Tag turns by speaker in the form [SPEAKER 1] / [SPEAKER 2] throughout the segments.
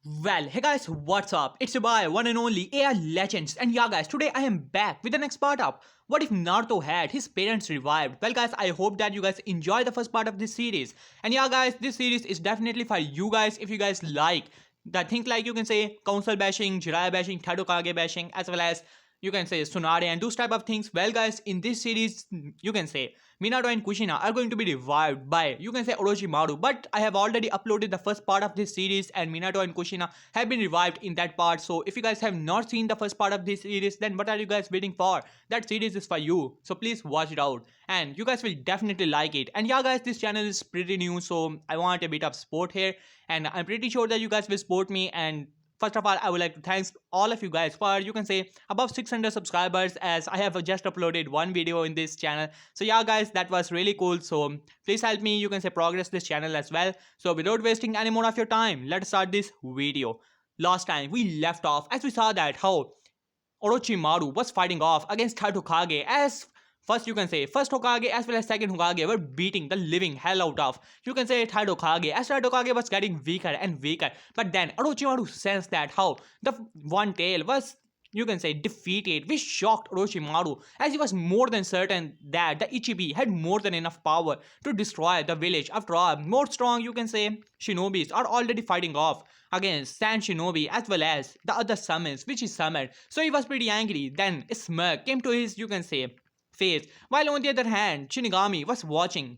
[SPEAKER 1] Well, hey guys, what's up? It's your boy, one and only AI Legends, and yeah, guys, today I am back with the next part of What if Naruto had his parents revived? Well, guys, I hope that you guys enjoy the first part of this series, and yeah, guys, this series is definitely for you guys if you guys like the things like you can say council bashing, Jiraiya bashing, Tadokage bashing, as well as you can say Tsunade and those type of things. Well, guys, in this series, you can say Minato and Kushina are going to be revived by, you can say, Orochimaru. But I have already uploaded the first part of this series and Minato and Kushina have been revived in that part. So if you guys have not seen the first part of this series, then what are you guys waiting for? That series is for you. So please watch it out. And you guys will definitely like it. And yeah, guys, this channel is pretty new. So I want a bit of support here. And I'm pretty sure that you guys will support me. And first of all, I would like to thank all of you guys for, you can say, above 600 subscribers, as I have just uploaded one video in this channel. So yeah, guys, that was really cool. So please help me, you can say, progress this channel as well. So without wasting any more of your time, let's start this video. Last time we left off as we saw that how Orochimaru was fighting off against third Hokage, as first, you can say, first Hokage as well as second Hokage were beating the living hell out of, you can say, third Hokage, as third Hokage was getting weaker and weaker. But then Orochimaru sensed that how the one tail was, you can say, defeated, which shocked Orochimaru, as he was more than certain that the Ichibi had more than enough power to destroy the village. After all, more strong, you can say, shinobis are already fighting off against Sand Shinobi as well as the other summons which he summoned. So he was pretty angry. Then a smirk came to his, you can say, face, while on the other hand Shinigami was watching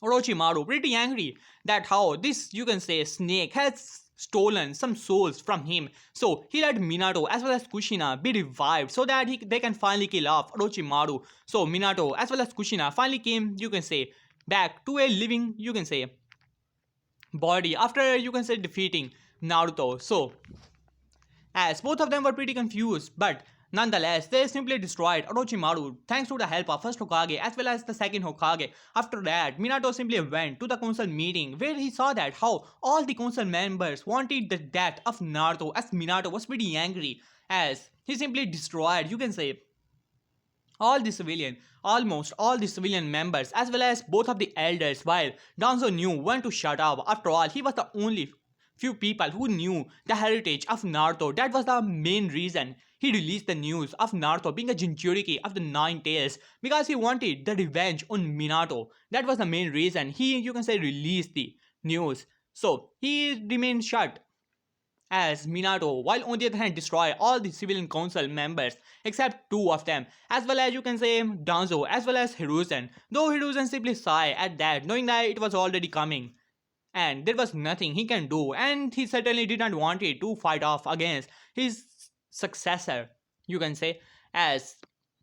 [SPEAKER 1] Orochimaru pretty angry that how this, you can say, snake has stolen some souls from him. So he let Minato as well as Kushina be revived so that they can finally kill off Orochimaru. So Minato as well as Kushina finally came, you can say, back to a living, you can say, body after, you can say, defeating Naruto. So as both of them were pretty confused, but nonetheless, they simply destroyed Orochimaru thanks to the help of first Hokage as well as the second Hokage. After that, Minato simply went to the council meeting where he saw that how all the council members wanted the death of Naruto, as Minato was pretty angry as he simply destroyed, you can say, all the civilian, almost all the civilian members as well as both of the elders, while Danzo knew when to shut up. After all, he was the only few people who knew the heritage of Naruto. That was the main reason he released the news of Naruto being a Jinchuriki of the Nine Tails, because he wanted the revenge on Minato. That was the main reason he, you can say, released the news. So he remained shut as Minato, while on the other hand destroy all the civilian council members except two of them, as well as, you can say, Danzo as well as Hiruzen. Though Hiruzen simply sighed at that, knowing that it was already coming and there was nothing he can do, and he certainly did not want it to fight off against his successor, you can say. As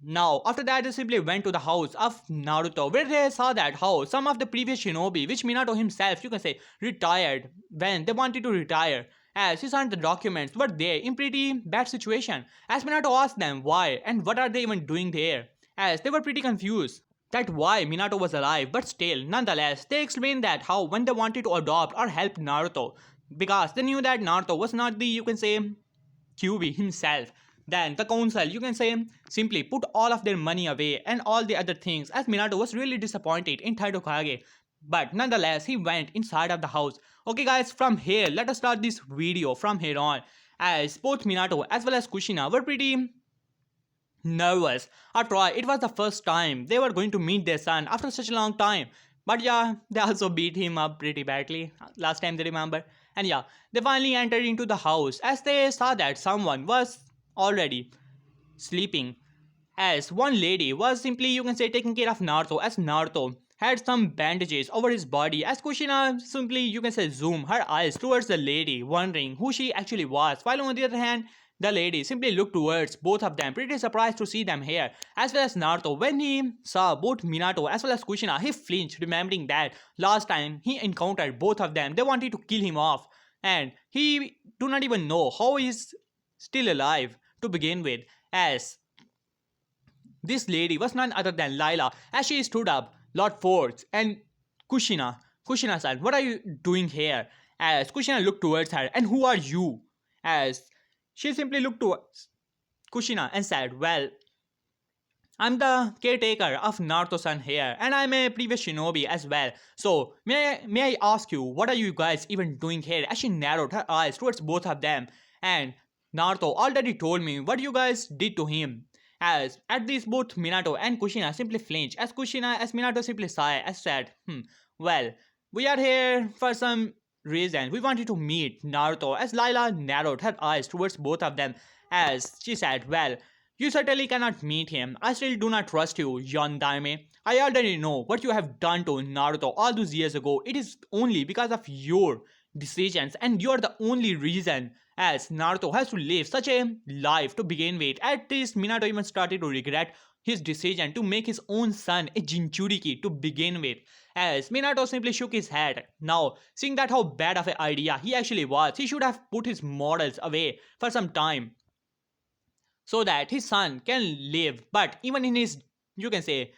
[SPEAKER 1] now after that, they simply went to the house of Naruto where they saw that how some of the previous shinobi which Minato himself, you can say, retired when they wanted to retire, as he signed the documents, were there in pretty bad situation. As Minato asked them why and what are they even doing there, as they were pretty confused that why Minato was alive, but still, nonetheless, they explained that how when they wanted to adopt or help Naruto, because they knew that Naruto was not the, you can say, QB himself, then the council, you can say, simply put all of their money away and all the other things, as Minato was really disappointed in Third Hokage. But nonetheless, he went inside of the house. Okay guys, from here, let us start this video from here on, as both Minato as well as Kushina were pretty nervous. After all, it was the first time they were going to meet their son after such a long time. But yeah, they also beat him up pretty badly last time they remember. And yeah, they finally entered into the house as they saw that someone was already sleeping. As one lady was simply, you can say, taking care of Naruto, as Naruto had some bandages over his body, as Kushina simply, you can say, zoomed her eyes towards the lady, wondering who she actually was, while on the other hand, the lady simply looked towards both of them, pretty surprised to see them here, as well as Naruto. When he saw both Minato as well as Kushina, he flinched, remembering that last time he encountered both of them, they wanted to kill him off, and he do not even know how he is still alive to begin with, as this lady was none other than Lila. As she stood up, Lord Force and Kushina. Kushina said, "What are you doing here?" As Kushina looked towards her, "And who are you?" As she simply looked towards Kushina and said, "Well, I'm the caretaker of Naruto-san here, and I'm a previous shinobi as well. So, may I ask you, what are you guys even doing here? As she narrowed her eyes towards both of them, and Naruto already told me what you guys did to him. As at this, both Minato and Kushina simply flinched, as Minato simply sighed, as said, well, we are here for some reason. We wanted to meet Naruto, as Lila narrowed her eyes towards both of them, as she said, well, you certainly cannot meet him. I still do not trust you, Yondaime. I already know what you have done to Naruto all those years ago. It is only because of your decisions, and you are the only reason as Naruto has to live such a life to begin with. At least Minato even started to regret his decision to make his own son a Jinchuriki to begin with. As Minato simply shook his head. Now, seeing that how bad of an idea he actually was, he should have put his morals away for some time so that his son can live. But even in his, you can say,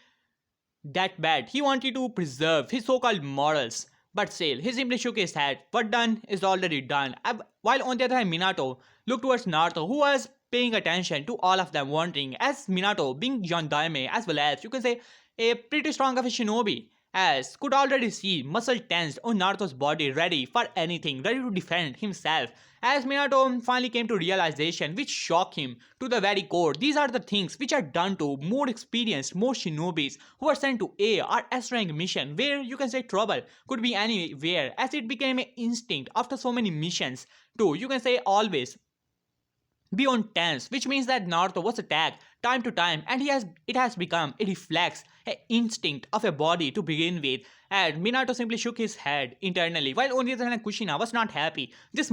[SPEAKER 1] that bad, he wanted to preserve his so-called morals. But still, he simply shook his head. What done is already done. While on the other hand, Minato looked towards Naruto, who was paying attention to all of them, wondering, as Minato, being Yondaime, as well as, you can say, a pretty strong of a shinobi, as could already see muscle tensed on Naruto's body, ready for anything, ready to defend himself. As Minato finally came to realization, which shocked him to the very core. These are the things which are done to more experienced, more shinobis who are sent to A or S rank mission, where you can say trouble could be anywhere, as it became an instinct after so many missions to, you can say, always beyond tense, which means that Naruto was attacked time to time, and it has become a reflex, an instinct of a body to begin with. And Minato simply shook his head internally, while on the other hand Kushina was not happy. This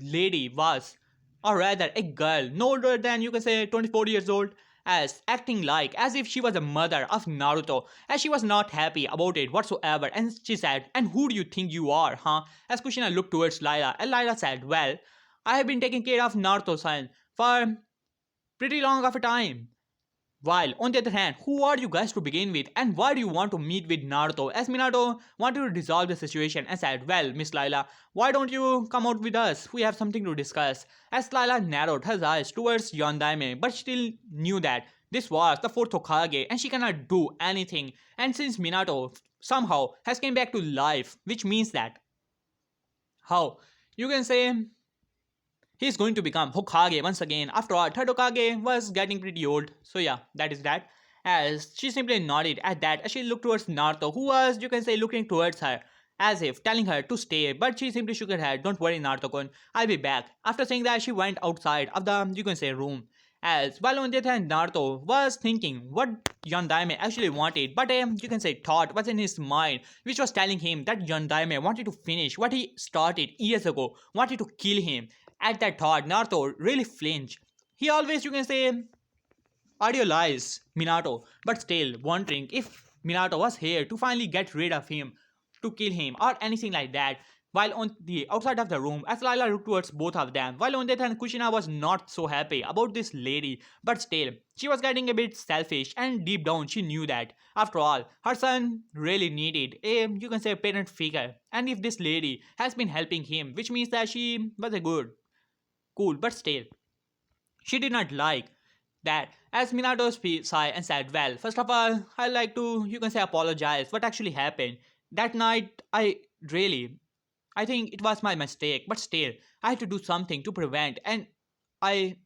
[SPEAKER 1] lady was, or rather a girl, no older than, you can say, 24 years old, as acting like as if she was a mother of Naruto, as she was not happy about it whatsoever. And she said, and who do you think you are, huh? As Kushina looked towards Lila, and Lila said, well, I have been taking care of Naruto-san for pretty long of a time. While, on the other hand, who are you guys to begin with, and why do you want to meet with Naruto? As Minato wanted to resolve the situation and said, well, Miss Lila, why don't you come out with us? We have something to discuss. As Lila narrowed her eyes towards Yondaime, but still knew that this was the fourth Hokage and she cannot do anything. And since Minato somehow has came back to life, which means that, how, you can say, he's going to become Hokage once again. After all, third Hokage was getting pretty old. So yeah, that is that. As she simply nodded at that as she looked towards Naruto, who was, you can say, looking towards her, as if telling her to stay, but she simply shook her head. Don't worry, Naruto-kun, I'll be back. After saying that, she went outside of the, you can say, room. As while on the other hand, Naruto was thinking what Yondaime actually wanted, but you can say thought was in his mind, which was telling him that Yondaime wanted to finish what he started years ago, wanted to kill him. At that thought, Naruto really flinched. He always, you can say, idealized Minato, but still wondering if Minato was here to finally get rid of him, to kill him, or anything like that. While on the outside of the room, as Lila looked towards both of them, while on the other hand, Kushina was not so happy about this lady, but still, she was getting a bit selfish, and deep down she knew that, after all, her son really needed a, you can say, parent figure, and if this lady has been helping him, which means that she was a good, cool, but still, she did not like that. As Minato sighed and said, well, first of all, I'd like to, you can say, apologize. What actually happened? That night, I think it was my mistake, but still, I had to do something to prevent, and I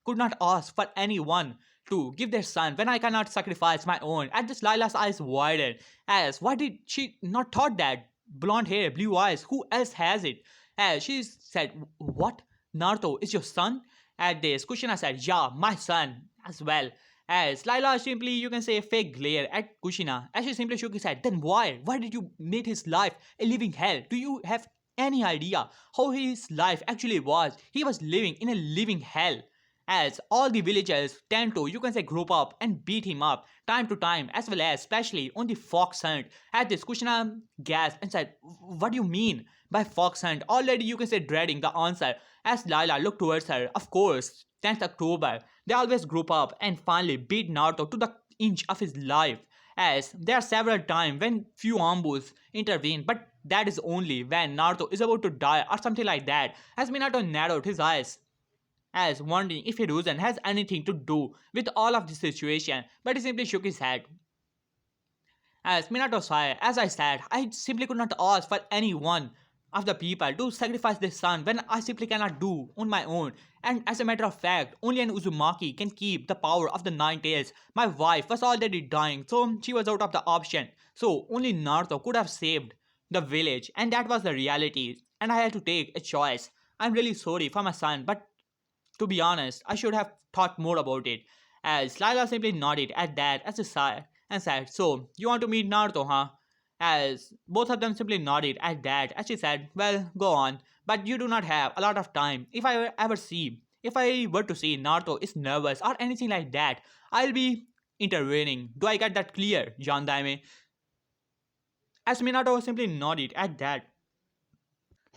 [SPEAKER 1] could not ask for anyone to give their son when I cannot sacrifice my own. At this, Lila's eyes widened, as why did she not thought that? Blonde hair, blue eyes, who else has it? As she said, what? Naruto is your son? At this, Kushina said, yeah, my son as well. As Lila simply, you can say, fake glare at Kushina, as she simply shook his head. Then why? Why did you make his life a living hell? Do you have any idea how his life actually was? He was living in a living hell. As all the villagers tend to, you can say, group up and beat him up time to time, as well as especially on the fox hunt. At this, Kushina gasped and said, what do you mean by fox hunt? Already, you can say, dreading the answer. As Lila looked towards her, of course, 10th October, they always group up and finally beat Naruto to the inch of his life. As there are several times when few ambus intervene, but that is only when Naruto is about to die or something like that. As Minato narrowed his eyes as wondering if Hiruzen has anything to do with all of this situation, but he simply shook his head. As Minato sighed, as I said, I simply could not ask for any one of the people to sacrifice their son when I simply cannot do on my own. And as a matter of fact, only an Uzumaki can keep the power of the Nine Tails. My wife was already dying, so she was out of the option. So only Naruto could have saved the village, and that was the reality. And I had to take a choice. I'm really sorry for my son, but to be honest, I should have thought more about it. As Lila simply nodded at that as a sigh and said, "So, you want to meet Naruto, huh?" As both of them simply nodded at that as she said, "Well, go on, but you do not have a lot of time. If I were to see Naruto is nervous or anything like that, I'll be intervening. Do I get that clear, John Daime?" As Minato simply nodded at that,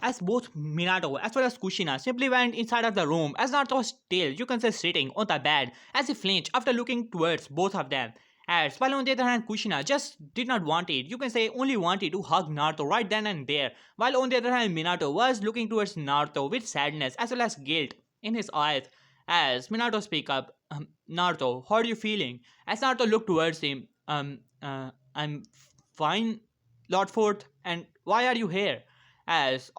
[SPEAKER 1] as both Minato as well as Kushina simply went inside of the room as Naruto was still, you can say, sitting on the bed as he flinched after looking towards both of them. As while on the other hand Kushina just did not want it, you can say only wanted to hug Naruto right then and there, while on the other hand Minato was looking towards Naruto with sadness as well as guilt in his eyes. As Minato speak up, Naruto, how are you feeling? As Naruto looked towards him, I'm fine, Lord Fourth, and why are you here? As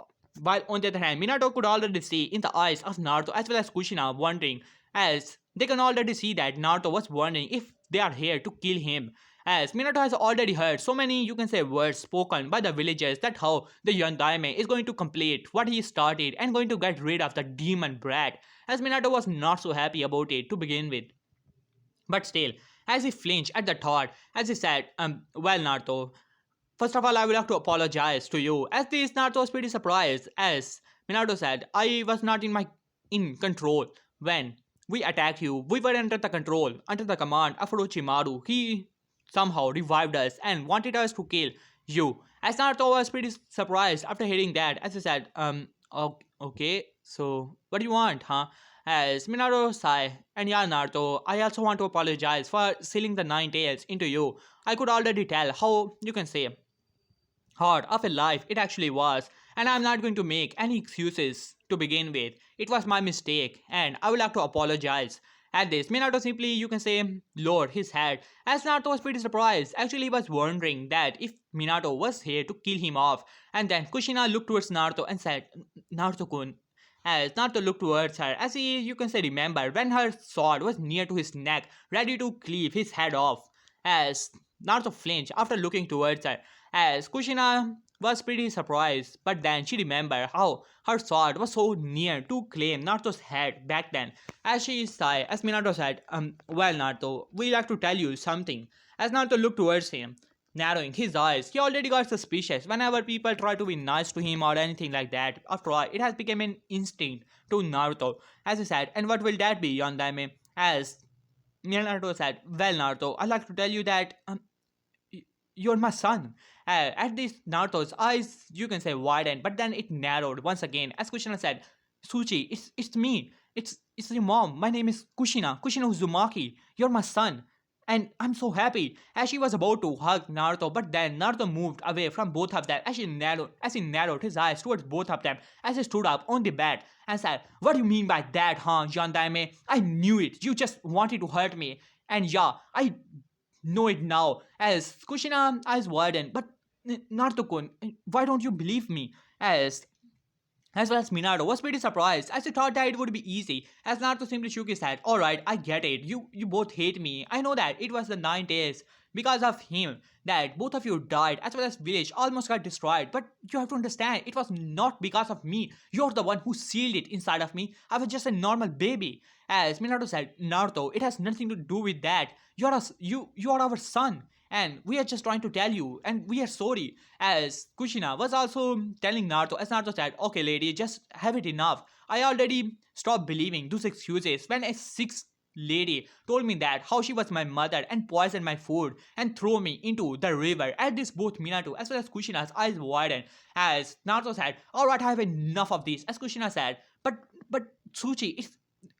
[SPEAKER 1] while on the other hand, Minato could already see in the eyes of Naruto as well as Kushina wondering, as they can already see that Naruto was wondering if they are here to kill him. As Minato has already heard so many, you can say, words spoken by the villagers that how the Yondaime is going to complete what he started and going to get rid of the demon brat. As Minato was not so happy about it to begin with. But still, as he flinched at the thought, as he said, well, Naruto, first of all, I would like to apologize to you, as this Naruto was pretty surprised, as Minato said, I was not in control when we attacked you. We were under the command of Orochimaru. He somehow revived us and wanted us to kill you. As Naruto was pretty surprised after hearing that, as he said, okay, so what do you want, huh? As Minato sighed, and yeah, Naruto, I also want to apologize for sealing the Nine Tails into you. I could already tell how, you can say, hard of a life it actually was, and I'm not going to make any excuses to begin with. It was my mistake, and I would like to apologize. At this, Minato simply, you can say, lowered his head, as Naruto was pretty surprised. Actually, he was wondering that if Minato was here to kill him off, and then Kushina looked towards Naruto and said, Naruto-kun. As Naruto looked towards her, as he, you can say, remembered when her sword was near to his neck, ready to cleave his head off. As Naruto flinched after looking towards her, as Kushina was pretty surprised, but then she remembered how her sword was so near to claim Naruto's head back then. As she sighed, as Minato said, well, Naruto, we like to tell you something. As Naruto looked towards him, narrowing his eyes, he already got suspicious whenever people try to be nice to him or anything like that. After all, it has become an instinct to Naruto. As he said, and what will that be, Yondaime? As Minato said, well, Naruto, I'd like to tell you that you're my son. At this, Naruto's eyes, you can say, widened, but then it narrowed once again. As Kushina said, Suchi, it's me. It's your mom. My name is Kushina Uzumaki. You're my son. And I'm so happy. As she was about to hug Naruto, but then Naruto moved away from both of them as he narrowed his eyes towards both of them as he stood up on the bed and said, what do you mean by that, huh, Jandaime? I knew it. You just wanted to hurt me. And yeah, I know it now. As Kushina eyes widened, but Naruto-kun, why don't you believe me? As well as Minato was pretty surprised as he thought that it would be easy. As Naruto simply shook his head. Alright, I get it. You both hate me. I know that it was the Nine Days because of him that both of you died as well as village almost got destroyed. But you have to understand, it was not because of me. You're the one who sealed it inside of me. I was just a normal baby. As Minato said, Naruto, it has nothing to do with that. You are our son. And we are just trying to tell you, and we are sorry. As Kushina was also telling Naruto, as Naruto said, okay, lady, just have it enough. I already stopped believing those excuses when a sixth lady told me that how she was my mother and poisoned my food and threw me into the river. At this, both Minato as well as Kushina's eyes widened. As Naruto said, alright, I have enough of this. As Kushina said, but Tsuchi,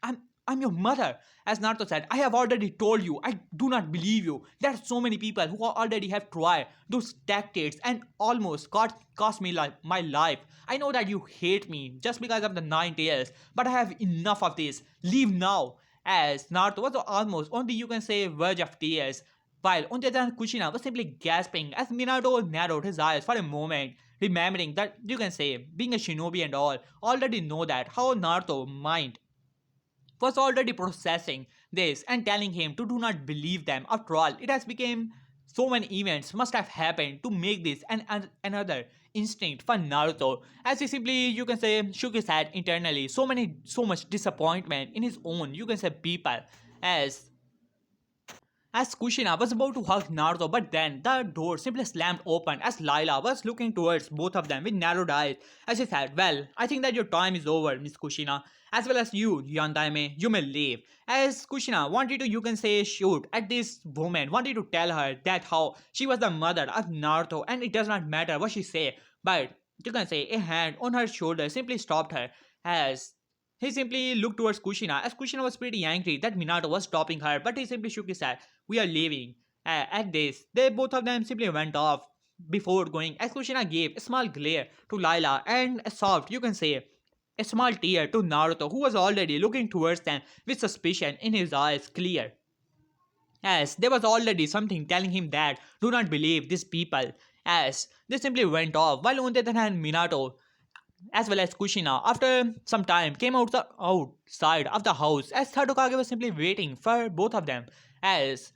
[SPEAKER 1] I'm I'm your mother. As Naruto said, I have already told you, I do not believe you. There are so many people who already have tried those tactics and almost cost me my life. I know that you hate me just because of the 9 tails, but I have enough of this. Leave now. As Naruto was almost on the, you can say, verge of tears, while on the other hand, Kushina was simply gasping as Minato narrowed his eyes for a moment, remembering that, you can say, being a shinobi and all, already know that how Naruto mind was already processing this and telling him to do not believe them. After all, it has become so many events must have happened to make this another instinct for Naruto. As he simply, you can say, shook his head internally. So much disappointment in his own, you can say, people. As Kushina was about to hug Naruto, but then the door simply slammed open as Lila was looking towards both of them with narrowed eyes. As she said, well, I think that your time is over, Miss Kushina. As well as you, Yandaime, you may leave. As Kushina wanted to, you can say, shoot at this woman, wanted to tell her that how she was the mother of Naruto and it does not matter what she say. But, you can say, a hand on her shoulder simply stopped her as he simply looked towards Kushina as Kushina was pretty angry that Minato was stopping her, but he simply shook his head. We are leaving. At this, they both of them simply went off before going as Kushina gave a small glare to Lila and a soft, you can say, a small tear to Naruto who was already looking towards them with suspicion in his eyes clear. As there was already something telling him that do not believe these people. As they simply went off while on the other hand Minato as well as Kushina, after some time, came out the outside of the house as Sadokage was simply waiting for both of them. As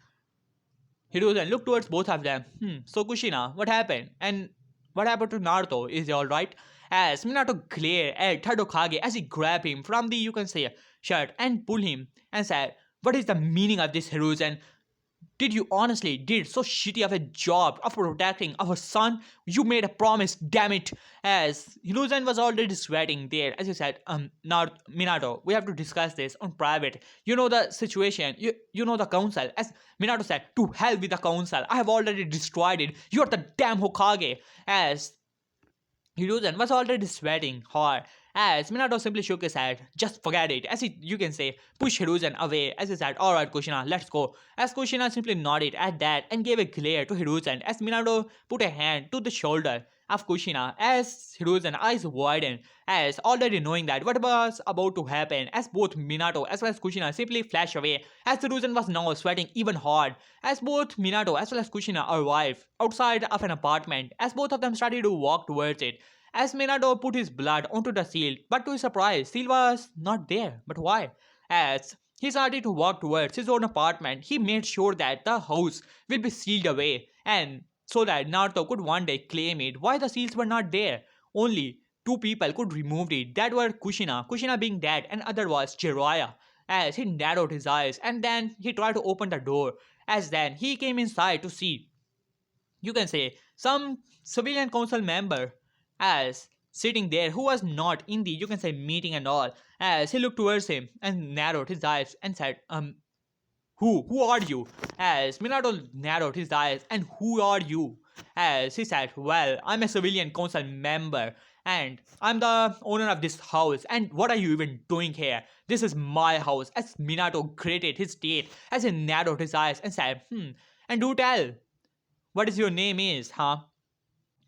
[SPEAKER 1] Hiruzen looked towards both of them. So Kushina, what happened? And what happened to Naruto? Is he alright? As Minato glared at Tadokage as he grabbed him from the, you can say, shirt and pulled him and said, what is the meaning of this, Hiruzen? Did you honestly did so shitty of a job of protecting our son? You made a promise, damn it. As Hiruzen was already sweating there, as he said, now Minato, we have to discuss this on private. You know the situation, you know the council. As Minato said, to hell with the council. I have already destroyed it. You're the damn Hokage. As Hiruzen was already sweating hard as Minato simply shook his head. Just forget it. As he, you can say, pushed Hiruzen away as he said, alright Kushina, let's go. As Kushina simply nodded at that and gave a glare to Hiruzen as Minato put a hand to the shoulder of Kushina as Hiruzen eyes widened as already knowing that what was about to happen as both Minato as well as Kushina simply flashed away as Hiruzen was now sweating even hard as both Minato as well as Kushina arrived outside of an apartment as both of them started to walk towards it. As Minato put his blood onto the seal, but to his surprise, seal was not there. But why? As he started to walk towards his own apartment, he made sure that the house will be sealed away and so that Naruto could one day claim it. Why the seals were not there? Only two people could remove it. That were Kushina being dead, and other was Jiraiya. As he narrowed his eyes and then he tried to open the door. As then he came inside to see, you can say, some civilian council member as sitting there who was not in the, you can say, meeting and all. As he looked towards him and narrowed his eyes and said, who are you? As Minato narrowed his eyes and who are you? As he said, well, I'm a civilian council member and I'm the owner of this house and what are you even doing here? This is my house. As Minato gritted his teeth as he narrowed his eyes and said, and do tell, what is your name is, huh?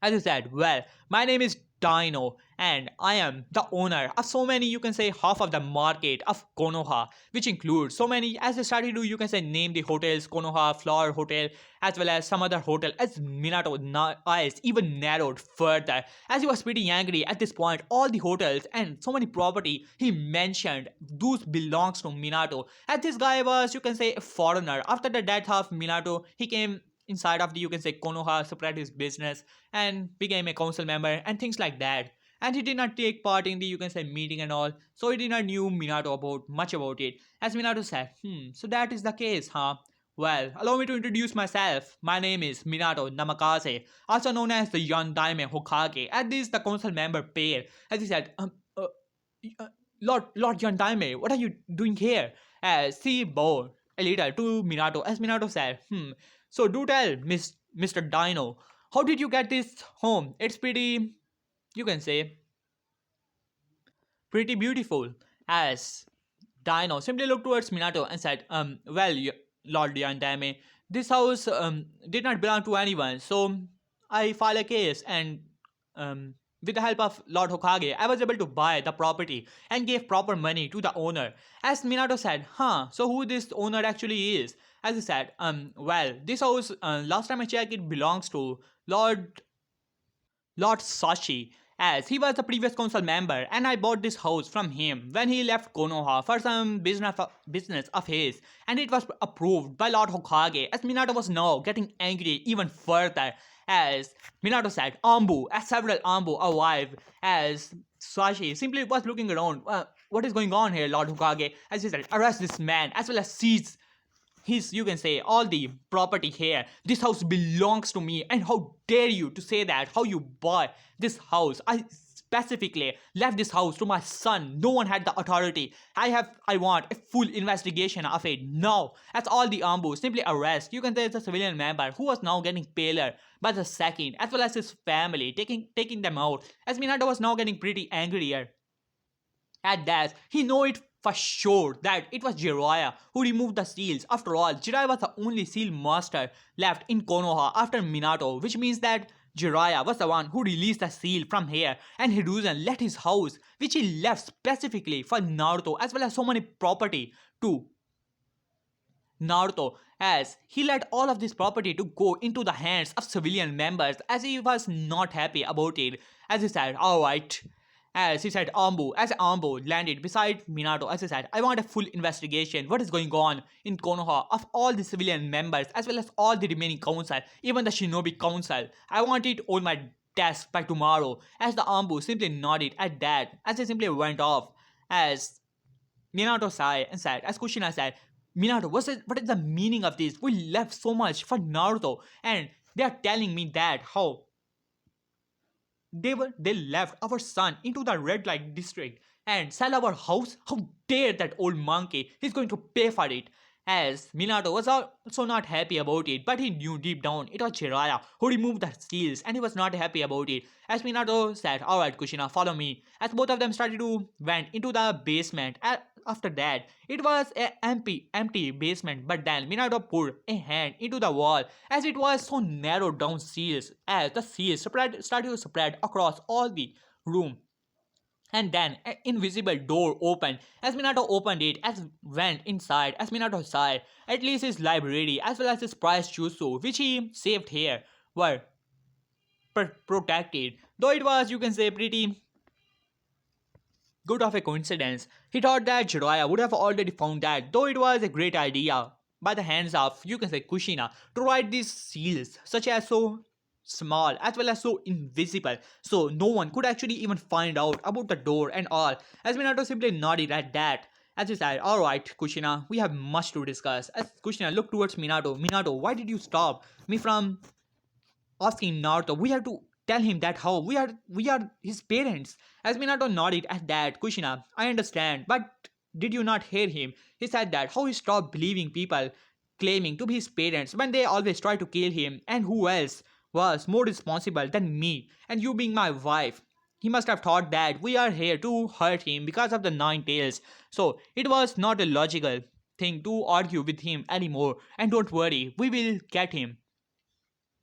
[SPEAKER 1] As you said, well, my name is Dino, and I am the owner of so many, you can say, half of the market of Konoha, which includes so many, as you started to, you can say, name the hotels, Konoha, Flower Hotel, as well as some other hotel, as Minato eyes even narrowed further, as he was pretty angry at this point, all the hotels and so many property he mentioned, those belongs to Minato, as this guy was, you can say, a foreigner. After the death of Minato, he came inside of the, you can say, Konoha, spread his business and became a council member and things like that. And he did not take part in the, you can say, meeting and all, so he did not knew Minato about much about it. As Minato said, so that is the case, huh? Well, allow me to introduce myself. My name is Minato Namakase, also known as the Yandaime Hokage. At this, the council member paid. As he said, Lord Yandaime, what are you doing here? As he bowed a little to Minato, as Minato said, so do tell, Mr. Dino, how did you get this home? It's pretty, you can say, pretty beautiful. As Dino simply looked towards Minato and said, well, Lord Yandame, this house did not belong to anyone, so I filed a case and um, with the help of Lord Hokage, I was able to buy the property and gave proper money to the owner. As Minato said, so who this owner actually is? As he said, well, this house, last time I checked, it belongs to Lord Sashi, as he was the previous council member and I bought this house from him when he left Konoha for some business of his, and it was approved by Lord Hokage. As Minato was now getting angry even further, as Minato said, Ambu, as several Ambu arrived, as Sashi simply was looking around. What is going on here, Lord Hokage? As he said, arrest this man as well as seize his, you can say, all the property here. This house belongs to me, and how dare you to say that? How you buy this house? I specifically left this house to my son. No one had the authority. I want a full investigation of it now. As all the Ambu simply arrest, you can say, the civilian member who was now getting paler by the second, as well as his family taking them out. As Minato was now getting pretty angrier at that, he know it for sure that it was Jiraiya who removed the seals. After all, Jiraiya was the only seal master left in Konoha after Minato, which means that Jiraiya was the one who released the seal from here, and Hiruzen let his house, which he left specifically for Naruto, as well as so many property to Naruto, as he let all of this property to go into the hands of civilian members, as he was not happy about it. As he said, alright, as he said, as Ambu landed beside Minato, as he said, I want a full investigation. What is going on in Konoha of all the civilian members as well as all the remaining council, even the Shinobi council. I want it on my desk by tomorrow. As the Ambu simply nodded at that, as he simply went off. As Minato sighed and said, as Kushina said, Minato, what is the meaning of this? We left so much for Naruto, and they are telling me that how they left our son into the red light district and sell our house. How dare that old monkey? He's going to pay for it. As Minato was also not happy about it, but he knew deep down it was Jiraiya who removed the seals, and he was not happy about it. As Minato said, alright Kushina, follow me. As both of them started to went into the basement. After that, it was an empty basement, but then Minato put a hand into the wall as it was so narrowed down seals, as the seals started to spread across all the room. And then an invisible door opened. As Minato opened it, as went inside, as Minato saw, at least his library as well as his prized jutsu, which he saved here, were protected. Though it was, you can say, pretty good of a coincidence. He thought that Jiraiya would have already found that, though it was a great idea by the hands of, you can say, Kushina, to write these seals, such as so small as well as so invisible, so no one could actually even find out about the door and all. As Minato simply nodded at that, as he said, alright Kushina, we have much to discuss. As Kushina looked towards Minato, why did you stop me from asking Naruto? We have to tell him that how we are his parents. As Minato nodded at that, Kushina, I understand, but did you not hear him? He said that how he stopped believing people claiming to be his parents when they always try to kill him, and who else was more responsible than me and you being my wife. He must have thought that we are here to hurt him because of the nine tails. So it was not a logical thing to argue with him anymore. And don't worry, we will get him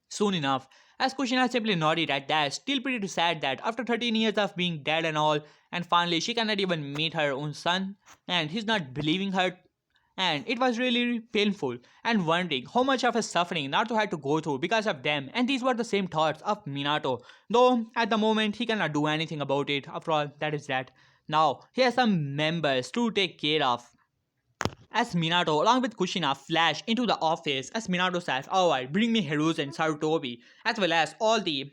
[SPEAKER 1] soon enough. As Kushina simply nodded at that, still pretty sad that after 13 years of being dead and all, and finally she cannot even meet her own son, and he's not believing her, and it was really painful, and wondering how much of a suffering Naruto had to go through because of them, and these were the same thoughts of Minato, though at the moment he cannot do anything about it. After all, that is that. Now he has some members to take care of. As Minato along with Kushina flashed into the office, as Minato said, alright, bring me Hiruzen and Sarutobi, as well as all the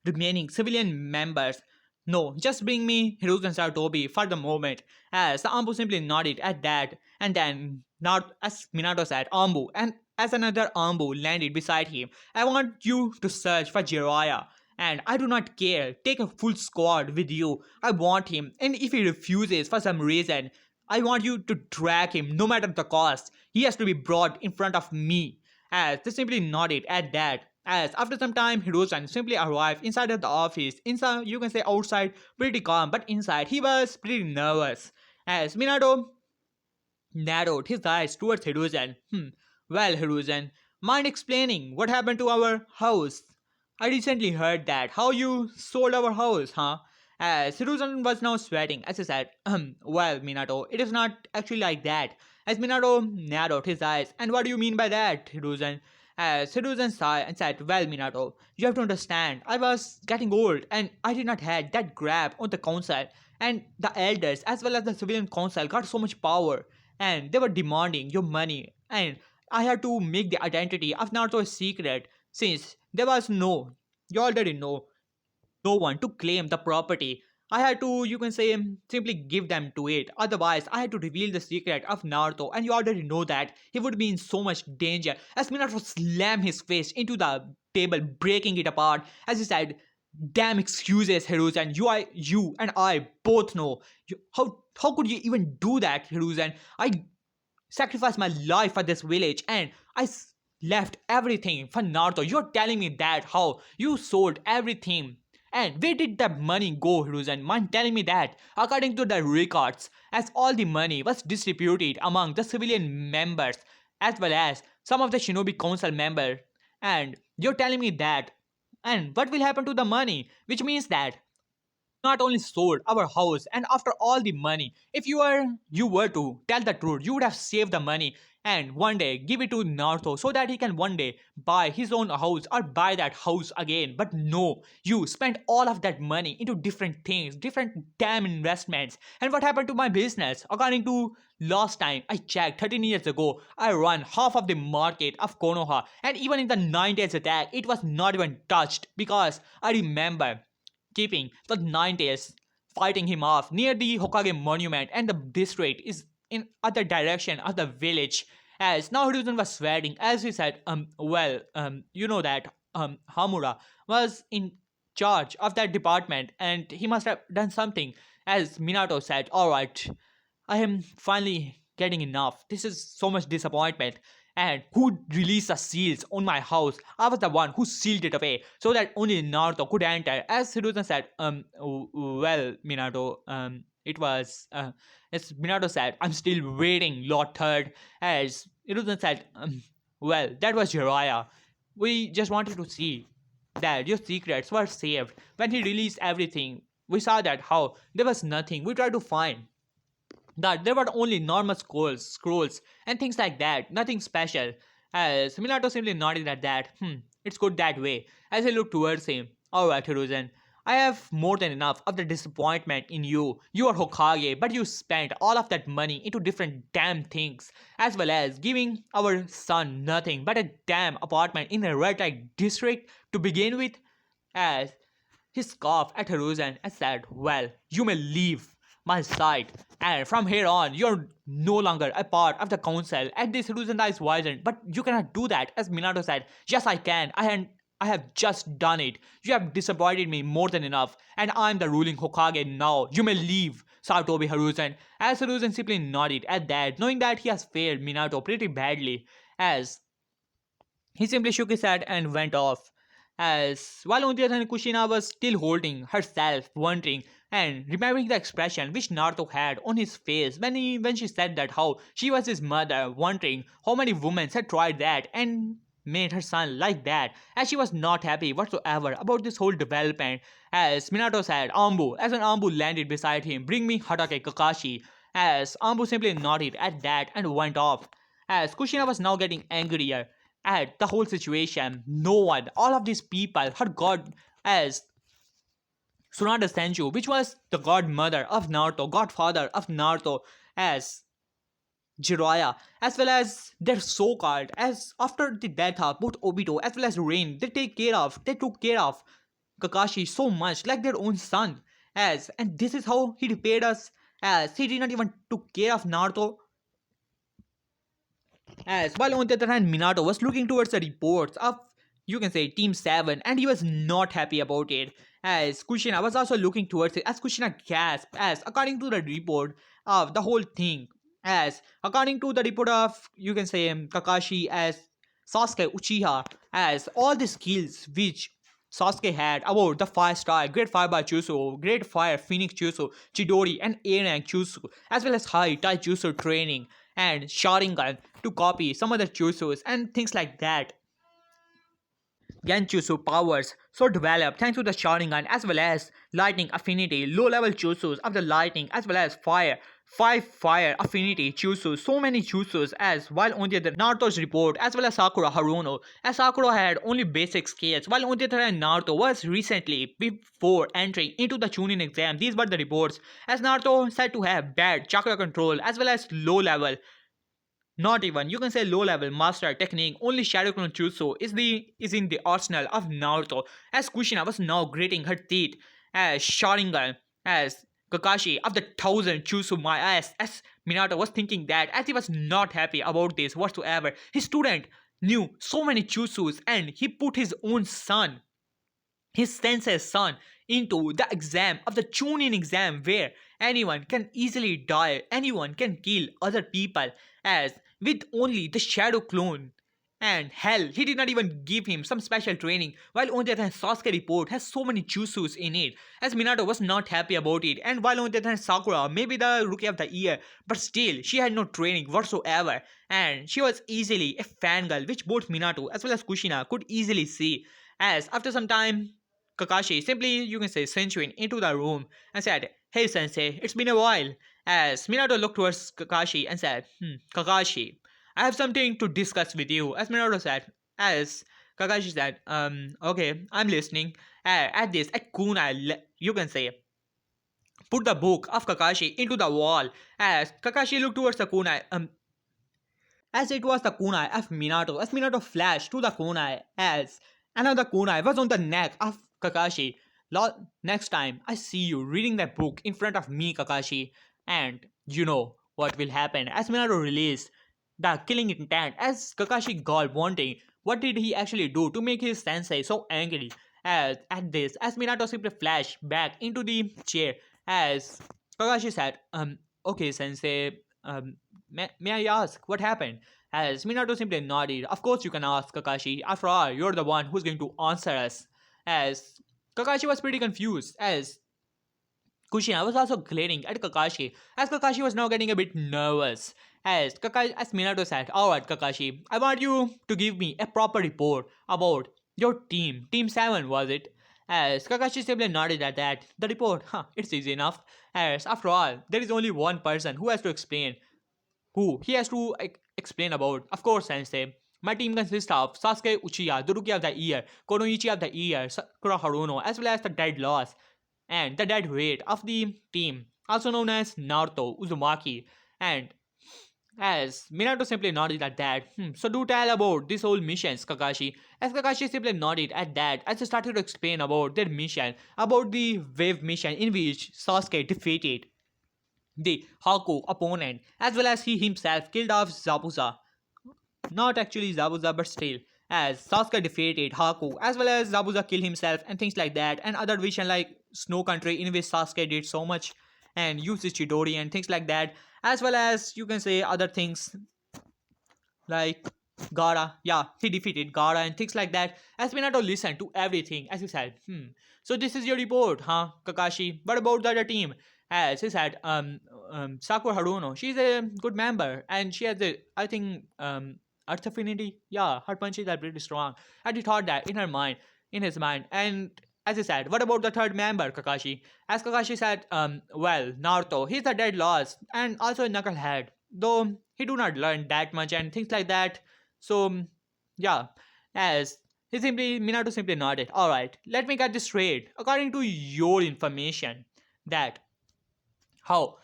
[SPEAKER 1] remaining civilian members. No, just bring me Hiruzen and Sarutobi for the moment. As the Ambu simply nodded at that, and then not as Minato said, Ambu, and as another Ambu landed beside him, I want you to search for Jiraiya. And I do not care, take a full squad with you. I want him, and if he refuses for some reason, I want you to drag him no matter the cost. He has to be brought in front of me. As they simply nodded at that. As after some time, Hiruzen simply arrived inside of the office. Inside, you can say outside, pretty calm, but inside he was pretty nervous. As Minato narrowed his eyes towards Hiruzen. Well, Hiruzen, mind explaining what happened to our house? I recently heard that. How you sold our house, huh? As Hiruzen was now sweating as he said, well, Minato, it is not actually like that. As Minato narrowed his eyes, and what do you mean by that, Hiruzen? As Hiruzen sighed and said, well, Minato, you have to understand, I was getting old and I did not have that grab on the council, and the elders as well as the civilian council got so much power and they were demanding your money, and I had to make the identity of Naruto a secret since there was you already know, no one to claim the property. I had to, you can say, simply give them to it. Otherwise, I had to reveal the secret of Naruto, and you already know that he would be in so much danger. As Minato slammed his face into the table, breaking it apart, as he said, "Damn excuses, Hiruzen. You and I both know. How could you even do that, Hiruzen? I sacrificed my life for this village and left everything for Naruto. You're telling me that how you sold everything. And where did that money go, Hiruzen? Mind telling me that, according to the records, as all the money was distributed among the civilian members as well as some of the Shinobi Council members. And you're telling me that. And what will happen to the money? Which means that not only sold our house and after all the money, if you were to tell the truth, you would have saved the money and one day give it to Naruto so that he can one day buy his own house or buy that house again. But no, you spent all of that money into different things, different damn investments. And what happened to my business? According to last time I checked 13 years ago, I run half of the market of Konoha, and even in the 9 days attack it was not even touched because I remember keeping the nine days fighting him off near the Hokage monument, and the district is in other direction of the village. As now Hiruzen was sweating as he said, you know that Hamura was in charge of that department and he must have done something. As Minato said, alright, I am finally getting enough. This is so much disappointment. And who released the seals on my house? I was the one who sealed it away so that only Naruto could enter. As Hiruzen said, well, Minato, it was, as Minato said, I'm still waiting, Lord Third. As Hiruzen said, well, that was Jiraiya. We just wanted to see that your secrets were saved. When he released everything, we saw that how there was nothing. We tried to find that there were only normal scrolls and things like that, nothing special. As Minato simply nodded at that, it's good that way. As I looked towards him, alright, Hiruzen, I have more than enough of the disappointment in you. You are Hokage, but you spent all of that money into different damn things, as well as giving our son nothing but a damn apartment in a red light district to begin with. As he scoffed at Hiruzen and said, well, you may leave my side, and from here on, you're no longer a part of the council. At this, Hiruzen eyes widened, but you cannot do that. As Minato said, yes, I can. I have just done it. You have disappointed me more than enough, and I'm the ruling Hokage now. You may leave, Sarutobi Hiruzen. As Hiruzen simply nodded at that, knowing that he has failed Minato pretty badly. As he simply shook his head and went off. As while on the other hand, Kushina was still holding herself, wondering and remembering the expression which Naruto had on his face when she said that how she was his mother, wondering how many women had tried that and made her son like that, as she was not happy whatsoever about this whole development. As Minato said, Ambu, as an Ambu landed beside him, bring me Hatake Kakashi. As Ambu simply nodded at that and went off. As Kushina was now getting angrier at the whole situation. No one, all of these people, her god, as Tsunade Senju, which was the godmother of Naruto, godfather of Naruto, as Jiraiya, as well as their so-called, as after the death of both Obito as well as Rain, they took care of Kakashi so much like their own son. And this is how he repaid us, as he did not even took care of Naruto. As while on the other hand, Minato was looking towards the reports of, you can say, Team 7, and he was not happy about it. As Kushina was also looking towards it, as Kushina gasped, as according to the report of the whole thing, as according to the report of, you can say, Kakashi as Sasuke Uchiha, as all the skills which Sasuke had about the 5 star, Great Fire by Jutsu, Great Fire Phoenix Jutsu, Chidori, and Air Rank Jutsu, as well as High Taijutsu training. and Sharingan to copy some other jutsus and things like that. Genjutsu powers so developed thanks to the Sharingan as well as lightning affinity, low level jutsus of the lightning as well as fire. 5 fire affinity jutsus, so many jutsus as while on the other Naruto's report as well as Sakura Haruno, as Sakura had only basic skills while on the other hand Naruto was recently before entering into the Chunin exam. These were the reports as Naruto said to have bad chakra control as well as low level, not even you can say low level master technique. Only Shadow Clone Jutsu is in the arsenal of Naruto. As Kushina was now gritting her teeth as Sharingan as Kakashi of the thousand Jutsu my ass, as Minato was thinking that as he was not happy about this whatsoever. His student knew so many Jutsus and he put his sensei's son into the exam of the Chunin exam where anyone can easily die, anyone can kill other people as with only the shadow clone. And hell, he did not even give him some special training, while on the other hand Sasuke report has so many jutsus in it, as Minato was not happy about it, and while on the other hand Sakura may be the rookie of the year, but still she had no training whatsoever, and she was easily a fangirl, which both Minato as well as Kushina could easily see, as after some time Kakashi simply, you can say, Senchuin into the room and said, "Hey sensei, it's been a while." As Minato looked towards Kakashi and said, Kakashi, I have something to discuss with you. As Minato said, as Kakashi said, okay, I'm listening. At this, a kunai, you can say, put the book of Kakashi into the wall. As Kakashi looked towards the kunai, as it was the kunai of Minato, as Minato flashed to the kunai, as another kunai was on the neck of Kakashi. Next time I see you reading that book in front of me, Kakashi, and you know what will happen. As Minato released the killing intent, as Kakashi got wanting, what did he actually do to make his sensei so angry? As at this, as Minato simply flashed back into the chair, as Kakashi said, okay, sensei, may I ask what happened? As Minato simply nodded, of course you can ask, Kakashi. After all, you're the one who's going to answer us. As Kakashi was pretty confused, as Kushina was also glaring at Kakashi, as Kakashi was now getting a bit nervous. As Minato said, "Alright, Kakashi, I want you to give me a proper report about your team. Team 7, was it?" As Kakashi simply nodded at that. The report, it's easy enough. As after all, there is only one person who has to explain who he has to explain about. Of course, Sensei. My team consists of Sasuke Uchiha, the Rookie of the Year, Konoichi of the Year, Sakura Haruno, as well as the Dead Loss and the dead weight of the team, also known as Naruto, Uzumaki, and as Minato simply nodded at that. So do tell about this whole missions, Kakashi. As Kakashi simply nodded at that, as he started to explain about their mission, about the wave mission in which Sasuke defeated the Haku opponent, as well as he himself killed off Zabuza. Not actually Zabuza, but still. As Sasuke defeated Haku, as well as Zabuza killed himself and things like that, and other vision like Snow Country in which Sasuke did so much and used his Chidori and things like that, as well as you can say other things like Gara. Yeah, he defeated Gara and things like that. As Minato listened to everything, as he said, So this is your report, huh, Kakashi? What about the other team? As he said, Sakura Haruno, she's a good member and she has a, I think, Earth Affinity. Yeah, her punches are pretty strong. And he thought that in his mind. And as he said, what about the third member, Kakashi? As Kakashi said, well, Naruto, he's a dead loss and also a knucklehead. Though he do not learn that much and things like that. So, yeah, as Minato simply nodded. Alright, let me get this straight. According to your information, that how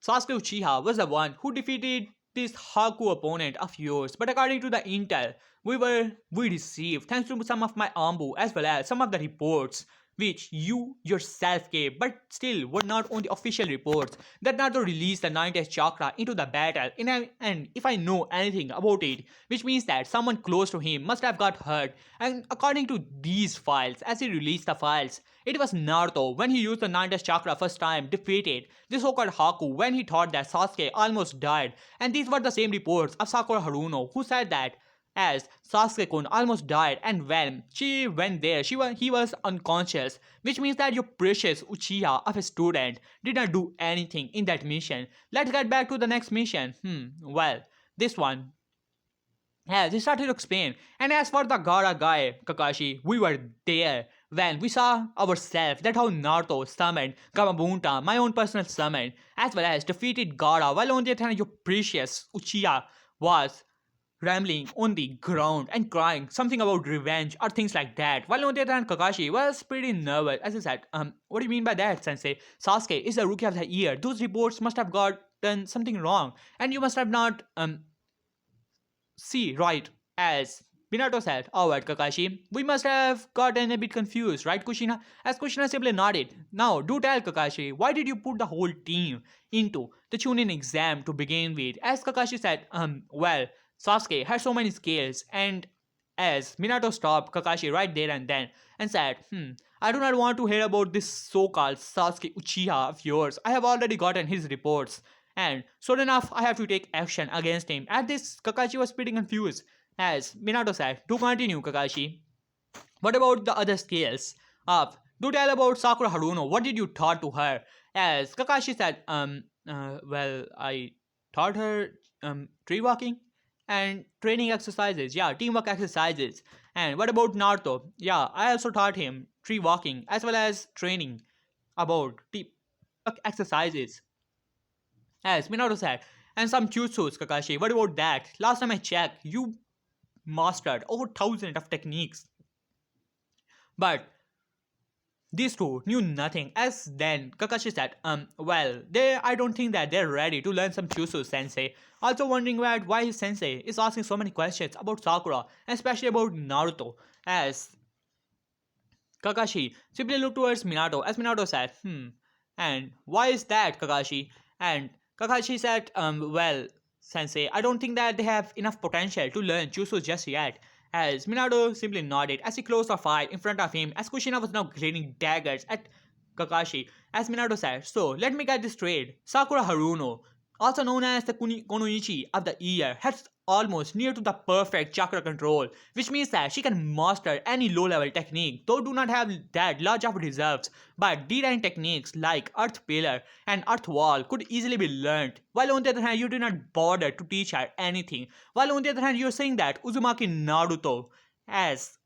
[SPEAKER 1] Sasuke Uchiha was the one who defeated this Haku opponent of yours, but according to the intel we received thanks to some of my ambu as well as some of the reports which you yourself gave, but still were not on the official reports, that Naruto released the 9th chakra into the battle. And if I know anything about it, which means that someone close to him must have got hurt. And according to these files, as he released the files, it was Naruto when he used the 9th chakra first time defeated the so-called Haku when he thought that Sasuke almost died. And these were the same reports of Sakura Haruno who said that as Sasuke-kun almost died, and when she went there, he was unconscious, which means that your precious Uchiha of a student did not do anything in that mission. Let's get back to the next mission. Well, this one. As he started to explain, and as for the Gara guy, Kakashi, we were there when we saw ourselves that how Naruto summoned Gamabunta, my own personal summon, as well as defeated Gara, while on the other hand your precious Uchiha was rambling on the ground and crying something about revenge or things like that. While on the other hand, Kakashi was pretty nervous as he said, what do you mean by that, Sensei? Sasuke is the rookie of the year. Those reports must have gotten something wrong, and you must have not see, right, as Minato said, alright Kakashi, we must have gotten a bit confused, right Kushina? As Kushina simply nodded. Now, do tell Kakashi, why did you put the whole team into the Chunin exam to begin with? As Kakashi said, well, Sasuke has so many skills, and as Minato stopped Kakashi right there and then and said, I do not want to hear about this so-called Sasuke Uchiha of yours. I have already gotten his reports. And soon enough, I have to take action against him. At this, Kakashi was pretty confused. As Minato said, to continue, Kakashi. What about the other skills? Do tell about Sakura Haruno. What did you taught to her? As Kakashi said, well, I taught her tree walking and training exercises. Yeah, teamwork exercises. And what about Naruto? Yeah, I also taught him tree walking as well as training about teamwork exercises. As Minato said, and some jutsus, Kakashi. What about that? Last time I checked, you mastered over thousands of techniques. But these two knew nothing. As then Kakashi said, well, I don't think that they're ready to learn some jutsu, Sensei. Also wondering why his Sensei is asking so many questions about Sakura, and especially about Naruto. As Kakashi simply looked towards Minato, as Minato said, and why is that, Kakashi? And Kakashi said, well, Sensei, I don't think that they have enough potential to learn jutsu just yet. As Minato simply nodded as he closed the fight in front of him, as Kushina was now grading daggers at Kakashi. As Minato said, so let me get this straight. Sakura Haruno, also known as the Konoichi of the year, has almost near to the perfect chakra control, which means that she can master any low-level technique, though do not have that large of reserves, but D9 techniques like Earth Pillar and Earth Wall could easily be learned, while on the other hand you did not bother to teach her anything, while on the other hand you are saying that Uzumaki Naruto has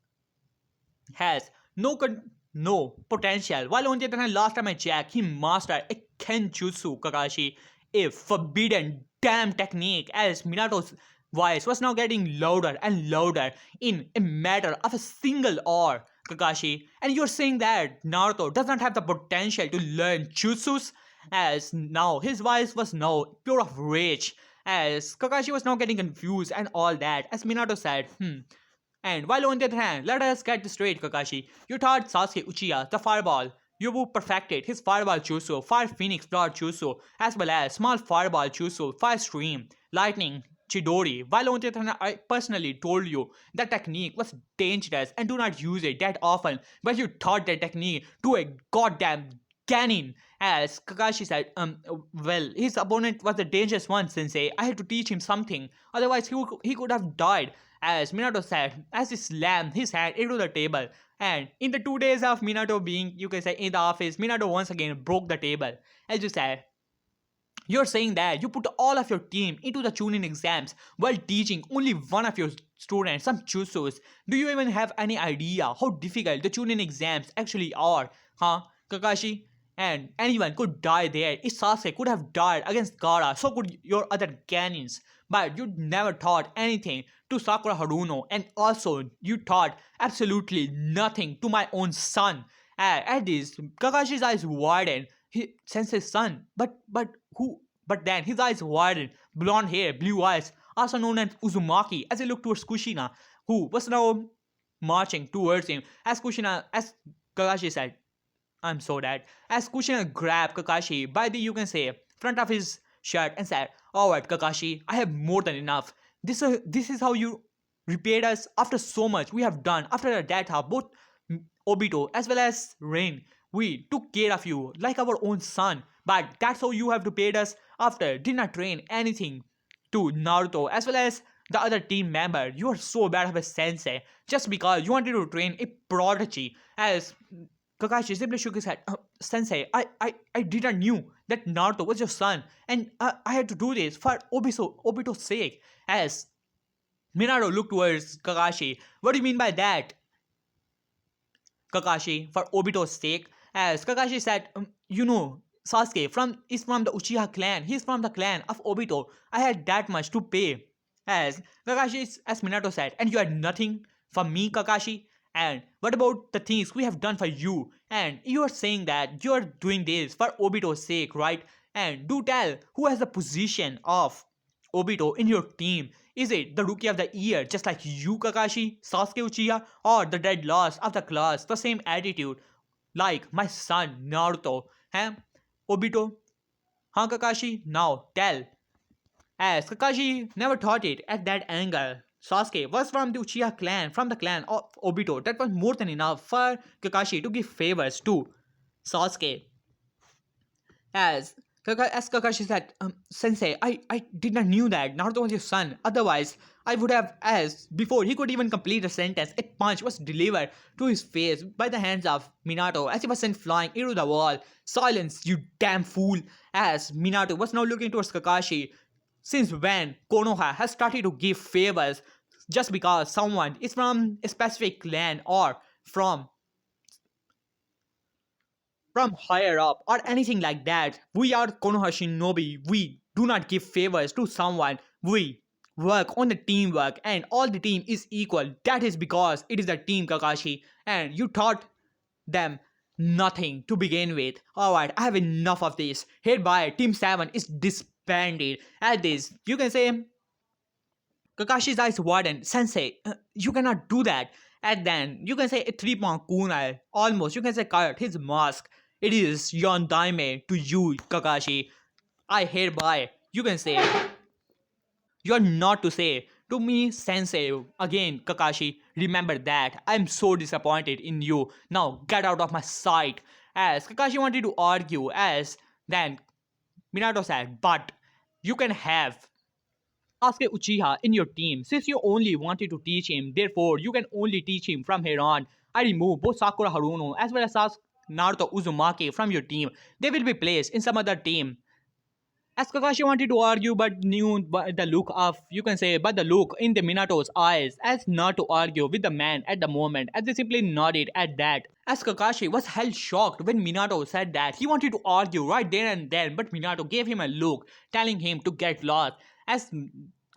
[SPEAKER 1] no potential, while on the other hand last time I checked he mastered a Kenjutsu, Kakashi, a forbidden damn technique, as Minato's voice was now getting louder and louder in a matter of a single hour, Kakashi. And you're saying that Naruto does not have the potential to learn jutsus? As now his voice was now pure of rage, as Kakashi was now getting confused and all that, as Minato said, And while on the other hand, let us get this straight, Kakashi. You taught Sasuke Uchiha the fireball. You perfected his fireball jutsu, fire phoenix blood jutsu, as well as small fireball jutsu, fire stream, lightning, Chidori. While on the other hand, I personally told you that technique was dangerous and do not use it that often, but you taught that technique to a goddamn Ganin. As Kakashi said, well, his opponent was the dangerous one, Sensei. I had to teach him something, otherwise he could have died. As Minato said, as he slammed his hand into the table. And in the 2 days of Minato being, you can say, in the office, Minato once again broke the table. As you said, you're saying that you put all of your team into the Chunin exams while teaching only one of your students some jutsus. Do you even have any idea how difficult the Chunin exams actually are, huh, Kakashi? And anyone could die there. If Sasuke could have died against Gaara, so could your other Ganins. But you never taught anything to Sakura Haruno, and also you taught absolutely nothing to my own son. At this, Kakashi's eyes widened. He senses son, but who? But then his eyes widened. Blonde hair, blue eyes, also known as Uzumaki, as he looked towards Kushina, who was now marching towards him. As Kakashi said, I'm so dead. As Kushina grabbed Kakashi by the, you can say, front of his shirt and said, alright Kakashi, I have more than enough. This is how you repaid us after so much we have done. After the death of both Obito as well as Rain, we took care of you like our own son. But that's how you have repaid us after did not train anything to Naruto as well as the other team member. You are so bad of a sensei just because you wanted to train a prodigy. As Kakashi simply shook his head. Sensei, I didn't knew that Naruto was your son, and I had to do this for Obito's sake. As Minato looked towards Kakashi. What do you mean by that, Kakashi? For Obito's sake? As Kakashi said, Sasuke is from the Uchiha clan. He's from the clan of Obito. I had that much to pay. As Minato said, and you had nothing for me, Kakashi. And what about the things we have done for you? And you are saying that you are doing this for Obito's sake, right? And do tell who has the position of Obito in your team. Is it the Rookie of the Year, just like you, Kakashi, Sasuke Uchiha, or the Dead Lost of the class, the same attitude, like my son Naruto? Huh? Obito? Huh, Kakashi? Now tell. As Kakashi never thought it at that angle. Sasuke was from the Uchiha clan, from the clan of Obito. That was more than enough for Kakashi to give favors to Sasuke. As Kakashi said, Sensei, I did not knew that Naruto was your son. Otherwise, I would have, as before he could even complete a sentence, a punch was delivered to his face by the hands of Minato as he was sent flying into the wall. Silence, you damn fool! As Minato was now looking towards Kakashi. Since when Konoha has started to give favors just because someone is from a specific clan or from higher up or anything like that? We are Konoha Shinobi. We do not give favors to someone. We work on the teamwork and all the team is equal. That is because it is the team, Kakashi. And you taught them nothing to begin with. Alright, I have enough of this. Hereby, Team 7 is disbanded. At this, you can say Kakashi's eyes widened. Sensei, you cannot do that. And then you can say a 3-point kunai. Almost, you can say cut his mask. It is Yon Daime to you, Kakashi. I hereby, you can say, you're not to say to me, Sensei. Again, Kakashi, remember that. I'm so disappointed in you. Now get out of my sight. As Kakashi wanted to argue, as then Minato said, but you can have Sasuke Uchiha in your team. Since you only wanted to teach him, therefore you can only teach him from here on. I remove both Sakura Haruno as well as Naruto Uzumaki from your team. They will be placed in some other team. As Kakashi wanted to argue but knew by the look of, you can say, but the look in the Minato's eyes as not to argue with the man at the moment, as they simply nodded at that. As Kakashi was held shocked when Minato said that. He wanted to argue right there and then, but Minato gave him a look telling him to get lost. As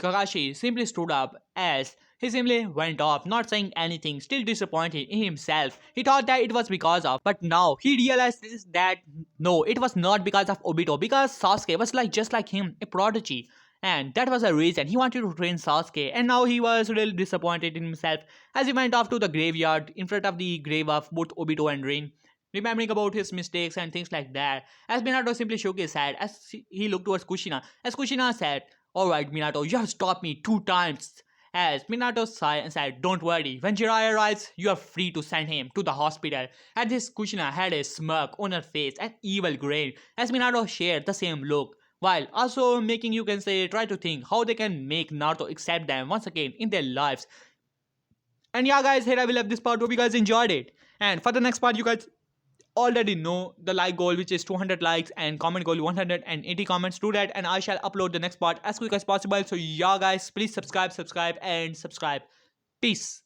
[SPEAKER 1] Kakashi simply stood up as he simply went off, not saying anything, still disappointed in himself. He thought that it was because of, but now he realizes that no, it was not because of Obito, because Sasuke was just like him, a prodigy. And that was the reason he wanted to train Sasuke, and now he was really disappointed in himself as he went off to the graveyard in front of the grave of both Obito and Rin, remembering about his mistakes and things like that. As Minato simply shook his head as he looked towards Kushina, as Kushina said, "Alright, Minato, you have stopped me 2 times." As Minato said, "Don't worry, when Jiraiya arrives, you are free to send him to the hospital." At this, Kushina had a smirk on her face, an evil grin, as Minato shared the same look, while also making, you can say, try to think how they can make Naruto accept them once again in their lives. And yeah guys, here I will have this part. Hope you guys enjoyed it. And for the next part, you guys already know the like goal, which is 200 likes, and comment goal 180 comments. Do that and I shall upload the next part as quick as possible. So yeah guys, please subscribe and subscribe. Peace.